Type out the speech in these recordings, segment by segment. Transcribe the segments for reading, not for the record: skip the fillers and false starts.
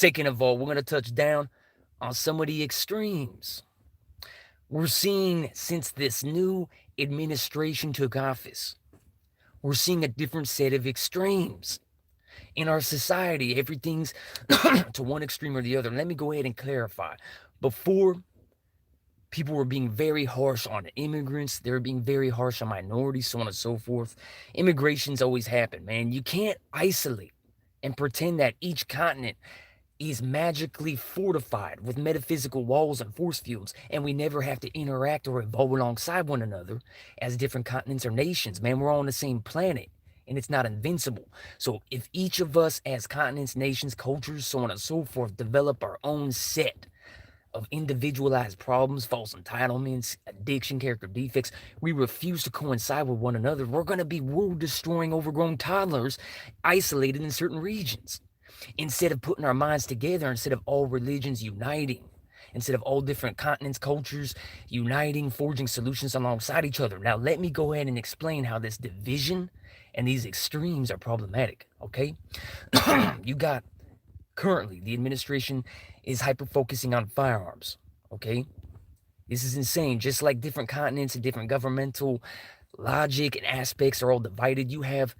Second of all, we're going to touch down on some of the extremes. We're seeing since this new administration took office, we're seeing a different set of extremes in our society. Everything's to one extreme or the other. Let me go ahead and clarify. Before, people were being very harsh on immigrants. They were being very harsh on minorities, so on and so forth. Immigration's always happened, man. You can't isolate and pretend that each continent is magically fortified with metaphysical walls and force fields, and we never have to interact or evolve alongside one another as different continents or nations. Man, we're all on the same planet, and it's not invincible. So if each of us as continents, nations, cultures, so on and so forth, develop our own set of individualized problems, false entitlements, addiction, character defects, we refuse to coincide with one another, we're going to be world-destroying overgrown toddlers isolated in certain regions. Instead of putting our minds together, instead of all religions uniting, instead of all different continents, cultures uniting, forging solutions alongside each other. Now, let me go ahead and explain how this division and these extremes are problematic, okay? You got currently the administration is hyper-focusing on firearms, okay? This is insane. Just like different continents and different governmental logic and aspects are all divided, you have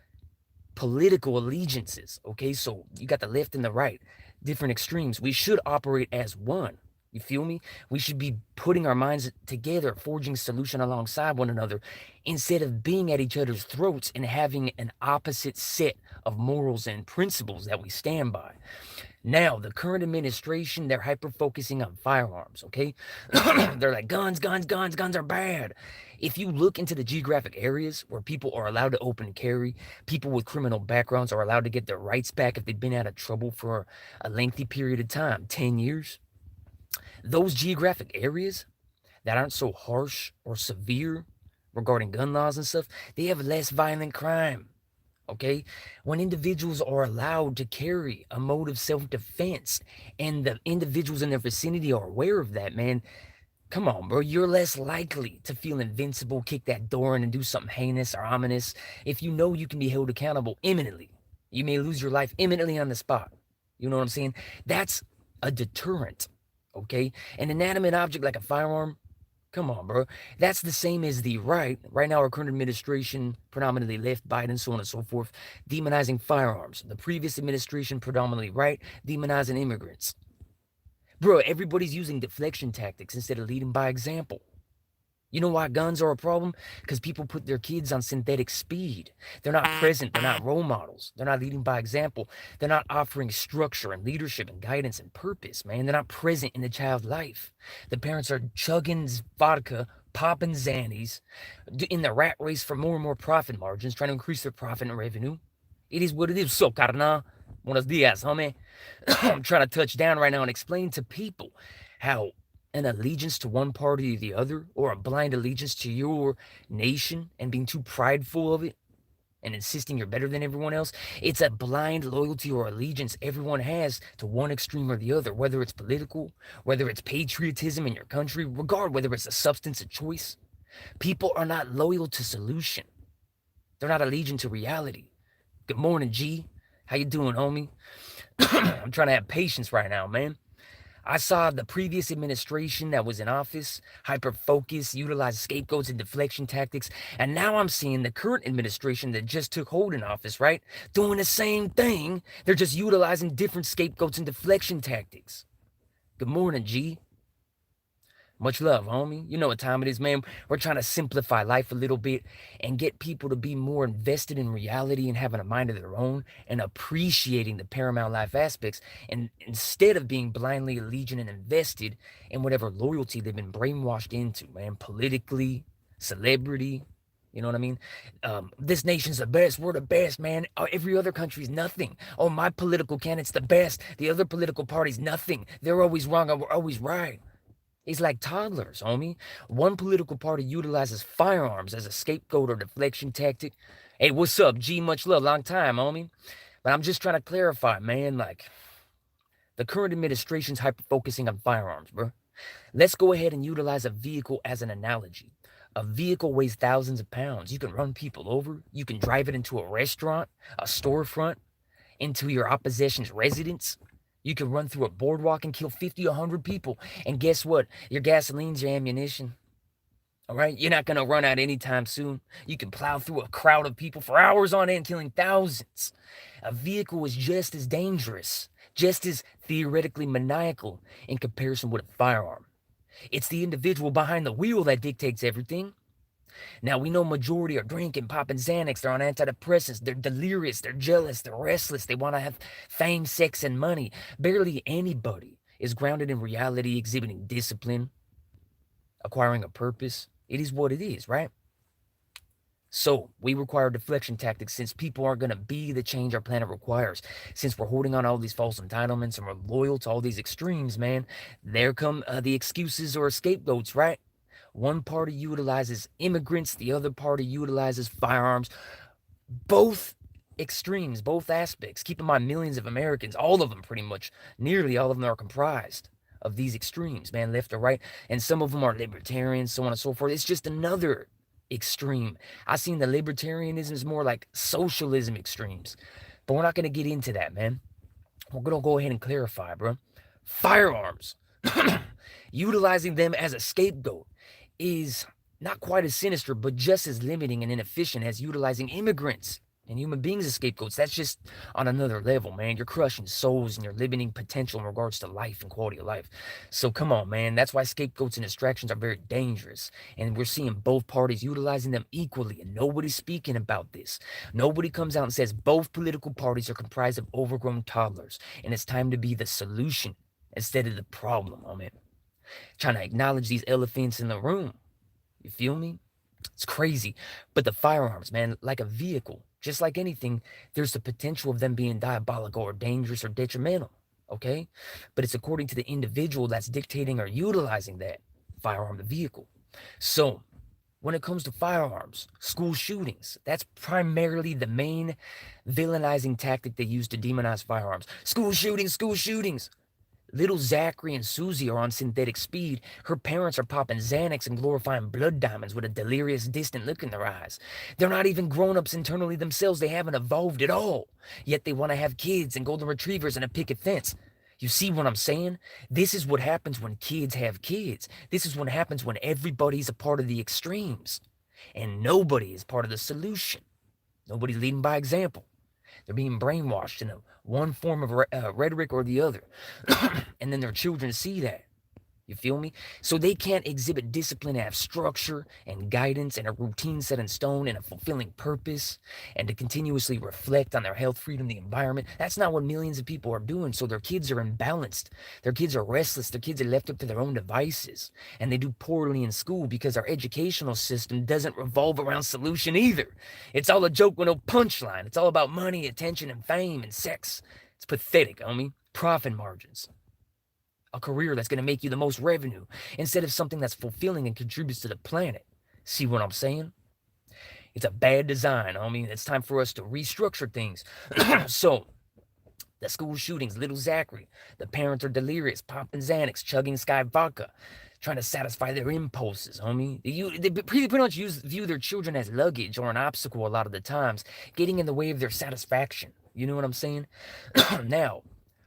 political allegiances, okay? So you got the left and the right, different extremes. We should operate as one. You feel me? We should be putting our minds together, forging solution alongside one another, instead of being at each other's throats and having an opposite set of morals and principles that we stand by. Now, the current administration, they're hyper-focusing on firearms, okay? They're like, guns, guns, guns, guns are bad. If you look into the geographic areas where people are allowed to open carry, people with criminal backgrounds are allowed to get their rights back if they've been out of trouble for a lengthy period of time, 10 years. Those geographic areas that aren't so harsh or severe regarding gun laws and stuff, they have less violent crime. Okay, when individuals are allowed to carry a mode of self-defense and the individuals in their vicinity are aware of that, man, come on, bro, you're less likely to feel invincible, kick that door in and do something heinous or ominous if you know you can be held accountable imminently. You may lose your life imminently on the spot. You know what I'm saying? That's a deterrent, okay? An inanimate object like a firearm, come on, bro. That's the same as the right. Right now, our current administration, predominantly left, Biden, so on and so forth, demonizing firearms. The previous administration, predominantly right, demonizing immigrants. Bro, everybody's using deflection tactics instead of leading by example. You know why guns are a problem? Because people put their kids on synthetic speed. They're not present. They're not role models. They're not leading by example. They're not offering structure and leadership and guidance and purpose, man. They're not present in the child's life. The parents are chugging vodka, popping Xannies, in the rat race for more and more profit margins, trying to increase their profit and revenue. It is what it is. So, carnal, buenos dias, homie. I'm trying to touch down right now and explain to people how an allegiance to one party or the other, or a blind allegiance to your nation and being too prideful of it and insisting you're better than everyone else, it's a blind loyalty or allegiance everyone has to one extreme or the other, whether it's political, whether it's patriotism in your country, regard whether it's a substance of choice. People are not loyal to solution. They're not allegiant to reality. Good morning, G. How you doing, homie? I'm trying to have patience right now, man. I saw the previous administration that was in office hyper-focus, utilize scapegoats and deflection tactics, and now I'm seeing the current administration that just took hold in office, right? Doing the same thing. They're just utilizing different scapegoats and deflection tactics. Good morning, G. Much love, homie. You know what time it is, man. We're trying to simplify life a little bit and get people to be more invested in reality and having a mind of their own and appreciating the paramount life aspects, and instead of being blindly allegiant and invested in whatever loyalty they've been brainwashed into, man, politically, celebrity. You know what I mean? This nation's the best. We're the best, man. Every other country's nothing. Oh, my political candidate's the best. The other political party's nothing. They're always wrong and we're always right. It's like toddlers, homie. One political party utilizes firearms as a scapegoat or deflection tactic. Hey, what's up, G? Much love. Long time, homie. But I'm just trying to clarify, man. Like, the current administration's hyper-focusing on firearms, bro. Let's go ahead and utilize a vehicle as an analogy. A vehicle weighs thousands of pounds. You can run people over. You can drive it into a restaurant, a storefront, into your opposition's residence. You could run through a boardwalk and kill 50 or 100 people. And guess what? Your gasoline's your ammunition. All right? You're not going to run out anytime soon. You can plow through a crowd of people for hours on end, killing thousands. A vehicle is just as dangerous, just as theoretically maniacal in comparison with a firearm. It's the individual behind the wheel that dictates everything. Now, we know majority are drinking, popping Xanax, they're on antidepressants, they're delirious, they're jealous, they're restless, they want to have fame, sex, and money. Barely anybody is grounded in reality, exhibiting discipline, acquiring a purpose. It is what it is, right? So, we require deflection tactics since people aren't going to be the change our planet requires. Since we're holding on to all these false entitlements and we're loyal to all these extremes, man, there come the excuses or scapegoats, right? One party utilizes immigrants, the other party utilizes firearms. Both extremes, both aspects. Keep in mind, millions of Americans, all of them pretty much, nearly all of them are comprised of these extremes, man, left or right. And some of them are libertarians, so on and so forth. It's just another extreme. I seen the libertarianism is more like socialism extremes. But we're not going to get into that, man. We're going to go ahead and clarify, bro. Firearms. Utilizing them as a scapegoat is not quite as sinister, but just as limiting and inefficient as utilizing immigrants and human beings as scapegoats. That's just on another level, man. You're crushing souls and you're limiting potential in regards to life and quality of life. So come on, man. That's why scapegoats and distractions are very dangerous. And we're seeing both parties utilizing them equally, and nobody's speaking about this. Nobody comes out and says both political parties are comprised of overgrown toddlers, and it's time to be the solution instead of the problem, man. Trying to acknowledge these elephants in the room. You feel me? It's crazy. But the firearms, man, like a vehicle, just like anything, there's the potential of them being diabolical or dangerous or detrimental, okay? But it's according to the individual that's dictating or utilizing that firearm, the vehicle. So when it comes to firearms, school shootings, that's primarily the main villainizing tactic they use to demonize firearms. School shootings, school shootings. Little Zachary and Susie are on synthetic speed. Her parents are popping Xanax and glorifying blood diamonds with a delirious, distant look in their eyes. They're not even grown-ups internally themselves. They haven't evolved at all. Yet they want to have kids and golden retrievers and a picket fence. You see what I'm saying? This is what happens when kids have kids. This is what happens when everybody's a part of the extremes. And nobody is part of the solution. Nobody's leading by example. They're being brainwashed in one form of rhetoric or the other. And then their children see that. You feel me? So they can't exhibit discipline and have structure and guidance and a routine set in stone and a fulfilling purpose and to continuously reflect on their health, freedom, the environment. That's not what millions of people are doing. So their kids are imbalanced. Their kids are restless. Their kids are left up to their own devices. And they do poorly in school because our educational system doesn't revolve around solution either. It's all a joke with no punchline. It's all about money, attention, and fame and sex. It's pathetic, homie. Profit margins. A career that's going to make you the most revenue instead of something that's fulfilling and contributes to the planet. See what I'm saying? It's a bad design, homie. It's time for us to restructure things. So, the school shootings, little Zachary, the parents are delirious, popping Xanax, chugging Sky vodka, trying to satisfy their impulses, homie. They pretty much view their children as luggage or an obstacle a lot of the times, getting in the way of their satisfaction. You know what I'm saying? Now,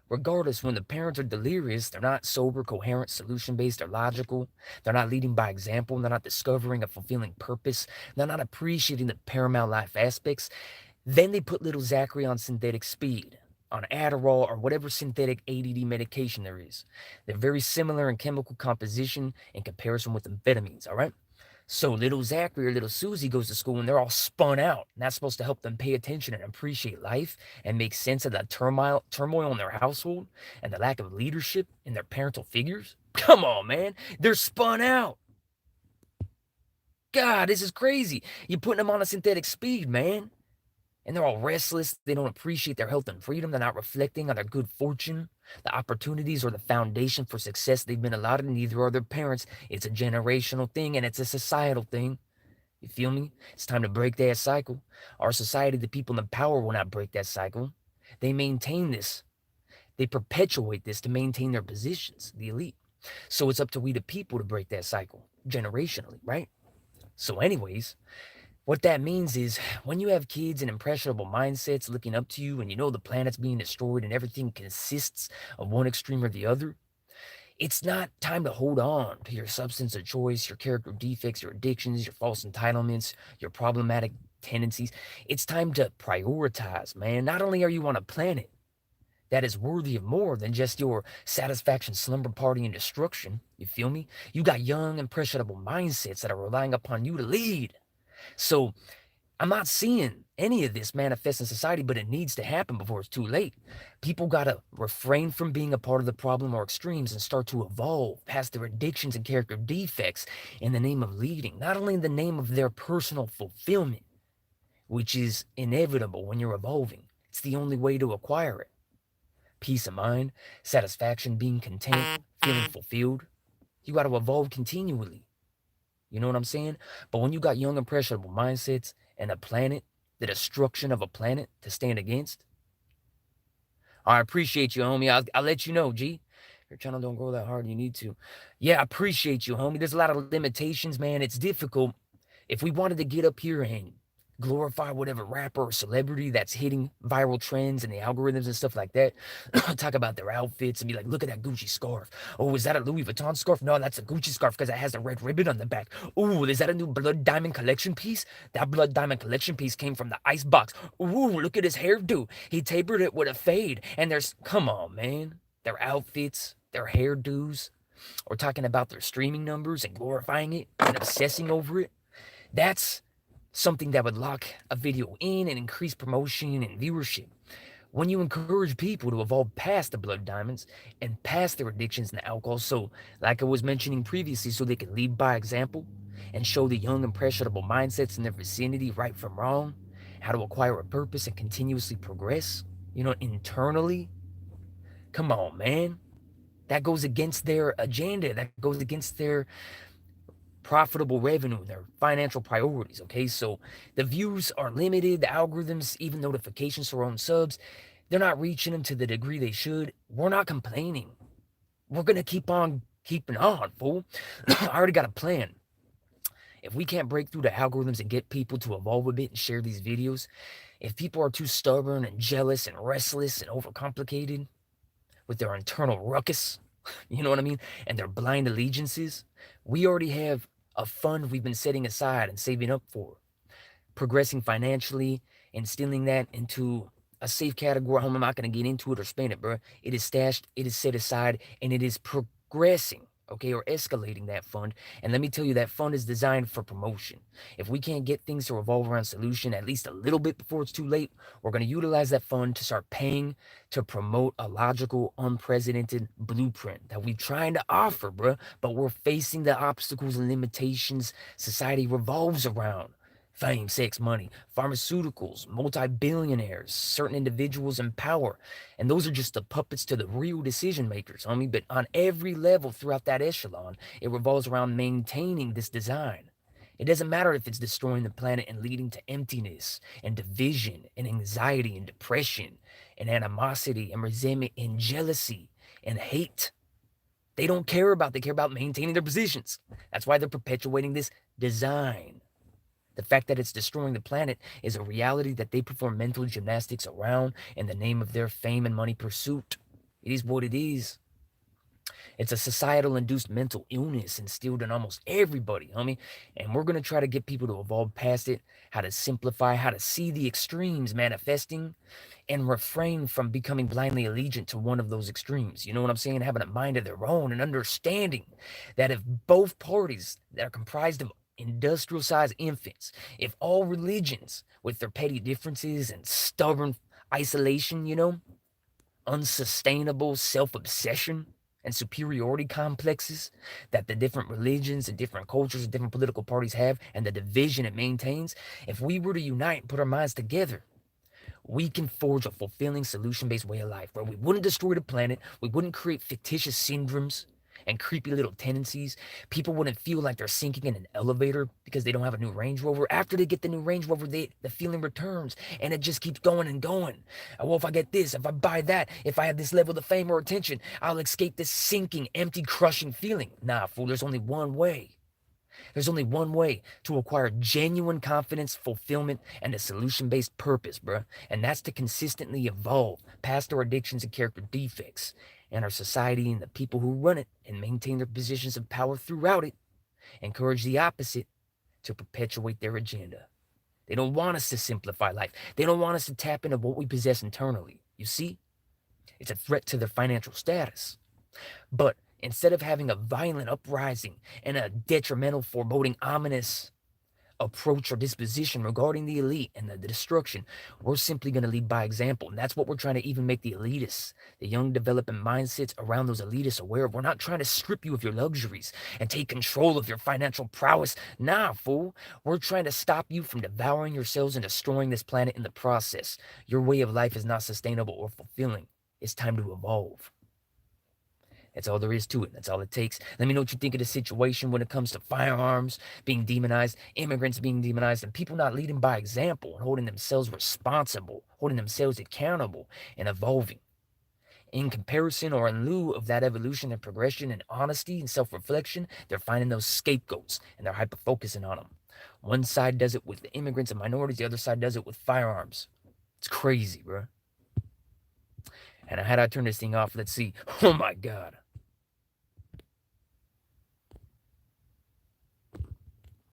regardless, when the parents are delirious, they're not sober, coherent, solution-based, or logical. They're not leading by example. They're not discovering a fulfilling purpose. They're not appreciating the paramount life aspects. Then they put little Zachary on synthetic speed, on Adderall or whatever synthetic ADD medication there is. They're very similar in chemical composition in comparison with amphetamines, all right? So little Zachary or little Susie goes to school and they're all spun out. And that's supposed to help them pay attention and appreciate life and make sense of the turmoil in their household and the lack of leadership in their parental figures. Come on, man. They're spun out. God, this is crazy. You're putting them on a synthetic speed, man. And they're all restless. They don't appreciate their health and freedom. They're not reflecting on their good fortune, the opportunities, or the foundation for success they've been allotted. Neither are their parents. It's a generational thing, and it's a societal thing. You feel me? It's time to break that cycle. Our society, the people in power, will not break that cycle. They maintain this. They perpetuate this to maintain their positions, the elite. So it's up to we, the people, to break that cycle generationally, right? So anyways, What that means is when you have kids and impressionable mindsets looking up to you and you know the planet's being destroyed and everything consists of one extreme or the other, it's not time to hold on to your substance of choice, your character defects, your addictions, your false entitlements, your problematic tendencies. It's time to prioritize, man. Not only are you on a planet that is worthy of more than just your satisfaction, slumber party, and destruction, you feel me? You got young, impressionable mindsets that are relying upon you to lead. So I'm not seeing any of this manifest in society, but it needs to happen before it's too late. People got to refrain from being a part of the problem or extremes and start to evolve past their addictions and character defects in the name of leading, not only in the name of their personal fulfillment, which is inevitable when you're evolving. It's the only way to acquire it. Peace of mind, satisfaction, being content, feeling fulfilled. You got to evolve continually. You know what I'm saying? But when you got young, impressionable mindsets and a planet, the destruction of a planet to stand against, I appreciate you, homie. I'll let you know, G. Your channel don't grow that hard. You need to. Yeah, I appreciate you, homie. There's a lot of limitations, man. It's difficult. If we wanted to get up here and glorify whatever rapper or celebrity that's hitting viral trends and the algorithms and stuff like that, talk about their outfits and be like, look at that Gucci scarf. Oh, is that a Louis Vuitton scarf? No, that's a Gucci scarf because it has a red ribbon on the back. Oh, is that a new Blood Diamond Collection piece? That Blood Diamond Collection piece came from the ice box. Ooh, look at his hairdo. He tapered it with a fade. And come on, man. Their outfits, their hairdos, or talking about their streaming numbers and glorifying it and obsessing over it. That's something that would lock a video in and increase promotion and viewership. When you encourage people to evolve past the blood diamonds and past their addictions and alcohol, so like I was mentioning previously, so they can lead by example and show the young, impressionable mindsets in their vicinity right from wrong, how to acquire a purpose and continuously progress, internally. Come on, man. That goes against their agenda. That goes against their profitable revenue, their financial priorities, okay? So the views are limited, the algorithms, even notifications for our own subs, they're not reaching them to the degree they should. We're not complaining. We're going to keep on keeping on, fool. I already got a plan. If we can't break through the algorithms and get people to evolve a bit and share these videos, if people are too stubborn and jealous and restless and overcomplicated with their internal ruckus, you know what I mean, and their blind allegiances, we already have a fund we've been setting aside and saving up for, progressing financially, instilling that into a safe category. I'm not going to get into it or spend it, bro. It is stashed, it is set aside, and it is progressing, okay, or escalating that fund. And let me tell you, that fund is designed for promotion. If we can't get things to revolve around solution at least a little bit before it's too late, we're going to utilize that fund to start paying to promote a logical, unprecedented blueprint that we're trying to offer, bro. But we're facing the obstacles and limitations society revolves around. Fame, sex, money, pharmaceuticals, multi-billionaires, certain individuals in power. And those are just the puppets to the real decision makers, homie. But on every level throughout that echelon, it revolves around maintaining this design. It doesn't matter if it's destroying the planet and leading to emptiness and division and anxiety and depression and animosity and resentment and jealousy and hate. They don't care about, they care about maintaining their positions. That's why they're perpetuating this design. The fact that it's destroying the planet is a reality that they perform mental gymnastics around in the name of their fame and money pursuit. It is what it is. It's a societal induced mental illness instilled in almost everybody, homie. And we're going to try to get people to evolve past it, how to simplify, how to see the extremes manifesting, and refrain from becoming blindly allegiant to one of those extremes. You know what I'm saying? Having a mind of their own and understanding that if both parties that are comprised of industrial-sized infants, if all religions with their petty differences and stubborn isolation, unsustainable self-obsession and superiority complexes that the different religions and different cultures and different political parties have and the division it maintains, if we were to unite and put our minds together, we can forge a fulfilling solution-based way of life where we wouldn't destroy the planet, we wouldn't create fictitious syndromes and creepy little tendencies. People wouldn't feel like they're sinking in an elevator because they don't have a new Range Rover. After they get the new Range Rover, the feeling returns and it just keeps going and going. Well, if I get this, if I buy that, if I have this level of fame or attention, I'll escape this sinking, empty, crushing feeling. Nah, fool, there's only one way. There's only one way to acquire genuine confidence, fulfillment, and a solution-based purpose, bruh. And that's to consistently evolve past our addictions and character defects. And our society and the people who run it and maintain their positions of power throughout it encourage the opposite to perpetuate their agenda. They don't want us to simplify life. They don't want us to tap into what we possess internally. You see? It's a threat to their financial status. But instead of having a violent uprising and a detrimental, foreboding, ominous approach or disposition regarding the elite and the destruction, we're simply going to lead by example. And that's what we're trying to even make the elitists, the young developing mindsets around those elitists aware of. We're not trying to strip you of your luxuries and take control of your financial prowess. Nah, fool. We're trying to stop you from devouring yourselves and destroying this planet in the process. Your way of life is not sustainable or fulfilling. It's time to evolve. That's all there is to it. That's all it takes. Let me know what you think of the situation when it comes to firearms being demonized, immigrants being demonized, and people not leading by example and holding themselves responsible, holding themselves accountable, and evolving. In comparison or in lieu of that evolution and progression and honesty and self-reflection, they're finding those scapegoats and they're hyper-focusing on them. One side does it with the immigrants and minorities, the other side does it with firearms. It's crazy, bro. And how do I turn this thing off? Let's see. Oh my God.